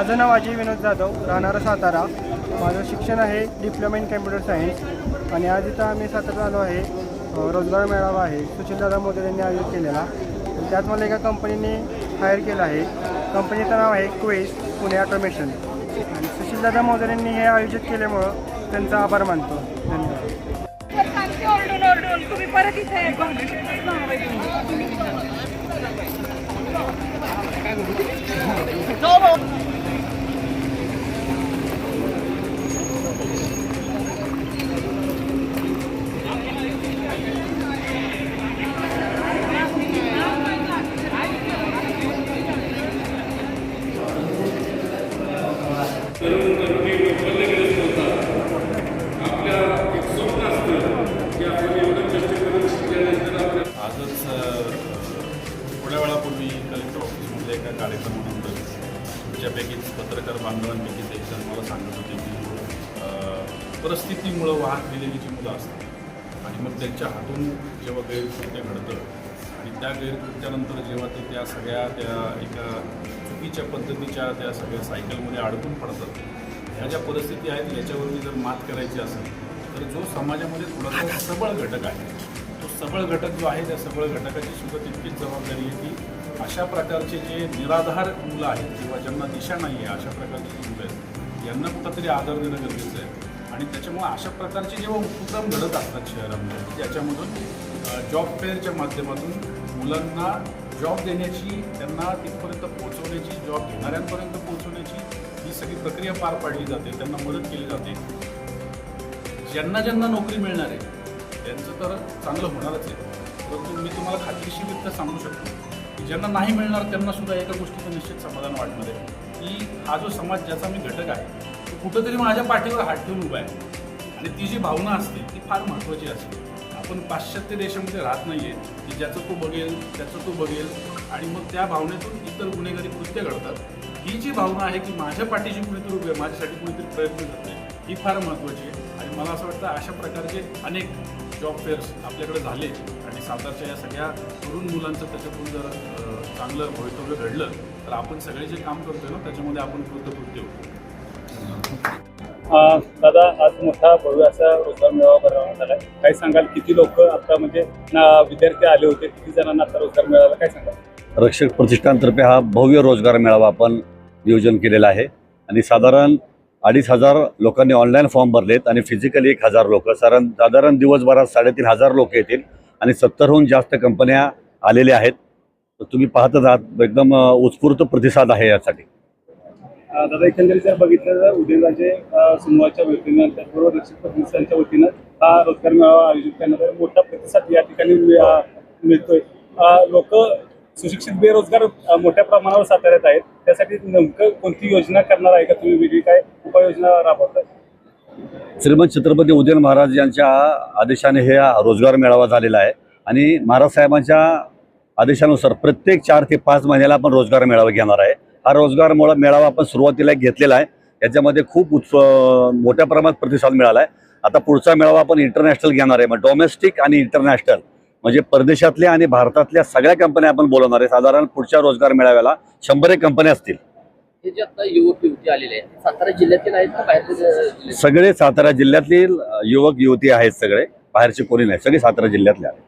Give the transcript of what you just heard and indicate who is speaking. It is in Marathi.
Speaker 1: माझं नाव अजय विनोद जाधव, राहणारा सातारा. माझं शिक्षण आहे डिप्लोमा इन कम्प्युटर सायन्स आणि आज इथं आम्ही सातारा आलो आहे. रोजगार मेळावा आहे सुशीलदादा मोदे यांनी आयोजित केलेला. त्यात मला एका कंपनीने हायर केलं आहे. कंपनीचं नाव आहे क्वेस्ट पुणे ऑटोमेशन. आणि सुशीलदादा मोदे यांनी हे आयोजित केल्यामुळं त्यांचा आभार मानतो. धन्यवाद.
Speaker 2: तुम्ही परत इथे
Speaker 3: आजच थोड्या वेळापूर्वी कलेक्टर ऑफिसमधल्या एका कार्यक्रमानंतर तुमच्यापैकीच पत्रकार बांधवांपैकीच एक जण मला सांगत होते की परिस्थितीमुळं वाहन दिलेली जी मुलं असतात आणि मग त्यांच्या हातून जेव्हा गैरकृत्य घडतं आणि त्या गैरकृत्यानंतर जेव्हा ते त्या सगळ्या त्या एका चुकीच्या पद्धतीच्या त्या सगळ्या सायकलमध्ये अडकून पडतात, ह्या ज्या परिस्थिती आहेत याच्यावरती जर मात करायची असेल तर जो समाजामध्ये थोडासा सबळ घटक आहे, तो सबळ घटक जो आहे त्या सबळ घटकाची सुद्धा तितकीच जबाबदारी आहे की अशा प्रकारचे जे निराधार मुलं आहेत किंवा ज्यांना दिशा नाही आहे अशा प्रकारची जी मुलं आहेत यांना कुठंतरी आदर देणं गरजेचं आहे. आणि त्याच्यामुळे अशा प्रकारचे जेव्हा उपक्रम घडत असतात शहरामध्ये त्याच्यामधून जॉब फेअरच्या माध्यमातून मुलांना जॉब देण्याची, त्यांना तिथपर्यंत पोहोचवण्याची, जॉब घेणाऱ्यांपर्यंत पोहोचवण्याची ही सगळी प्रक्रिया पार पाडली जाते, त्यांना मदत केली जाते. ज्यांना ज्यांना नोकरी मिळणार आहे त्यांचं तर चांगलं होणारच आहे, परंतु मी तुम्हाला खात्रीशीर सांगू शकतो की ज्यांना नाही मिळणार त्यांनासुद्धा एका गोष्टीचं निश्चित समाधान वाटणार आहे की हा जो समाज ज्याचा मी घटक आहे तो कुठंतरी माझ्या पाठीवर हात ठेवून उभा आहे. आणि ती जी भावना असते ती फार महत्त्वाची असते. आपण पाश्चात्य देशामध्ये राहत नाही आहे की ज्याचं तो बघेल त्याचं तो बघेल आणि मग त्या भावनेतून इतर गुन्हेगारी कृत्य घडतात. ही जी भावना आहे की माझ्या पाठीशी कुणीतरी उभे आहे, माझ्यासाठी कुणीतरी प्रयत्न करते, ही फार महत्त्वाची आहे. आणि मला असं वाटतं अशा प्रकारचे अनेक जॉब फेअर्स आपल्याकडे झाले आणि सातारच्या या सगळ्या तरुण मुलांचं त्याच्यातून जर चांगलं भवितव्य घडलं तर आपण सगळे जे काम करतोय ना त्याच्यामध्ये आपण कृतकृत्य होतो.
Speaker 4: दादा, आज मोठा भव्य असा रोजगार मेळावा भरवण्यात आला. काय सांगाल, किती लोक आता म्हणजे विद्यार्थी आले होते, किती जणांना आता रोजगार मिळाला, काय सांगाल?
Speaker 5: रक्षक प्रतिष्ठानतर्फे हा भव्य रोजगार मेळावा आपण नियोजन केलेला आहे आणि साधारण 2,500 लोकांनी ऑनलाईन फॉर्म भरलेत आणि फिजिकली 1,000 लोक. साधारण दिवसभरात 3,500 लोक येतील आणि 70हून जास्त कंपन्या आलेल्या आहेत. तर तुम्ही पाहतच आहात, एकदम उत्स्फूर्त प्रतिसाद आहे यासाठी.
Speaker 4: दादा, एकंदरीत जर बघितलं तर उदयनराजे समूहाच्या वतीनं त्याचबरोबर रक्षक प्रतिष्ठानच्या वतीनं हा रोजगार मेळावा आयोजित करण्याचा मोठा प्रतिसाद या ठिकाणी मिळतोय. लोक सुशिक्षित बेरोजगार मोठ्या प्रमाणावर साताऱ्यात आहेत. त्यासाठी नेमकं कोणती योजना करणार आहे का तुम्ही? वेगळी काय उपाययोजना राबवताय?
Speaker 5: श्रीमंत छत्रपती उदयन महाराज यांच्या आदेशाने हे रोजगार मेळावा झालेला आहे आणि महाराज साहेबांच्या आदेशानुसार प्रत्येक 4 ते 5 महिन्याला आपण रोजगार मेळावा घेणार आहे. हा रोजगार मेळावा आपण सुरुवातीला घेतलेला आहे, याच्यामध्ये खूप मोठ्या प्रमाणात प्रतिसाद मिळाला आहे. आता पुढचा मेळावा आपण इंटरनॅशनल घेणार आहे, मग डोमेस्टिक आणि इंटरनॅशनल म्हणजे परदेशातल्या आणि भारतातल्या सगळ्या कंपन्या आपण बोलवणार आहे. साधारण पुढच्या रोजगार मेळाव्याला 100 कंपन्या असतील.
Speaker 6: हे जे आता युवक युवती आलेले आहेत सातारा जिल्ह्यातील आहेत का बाहेरचे?
Speaker 5: सगळे सातारा जिल्ह्यातील युवक युवती आहेत, सगळे बाहेरचे कोणी नाही, सगळे सातारा जिल्ह्यातले आहेत.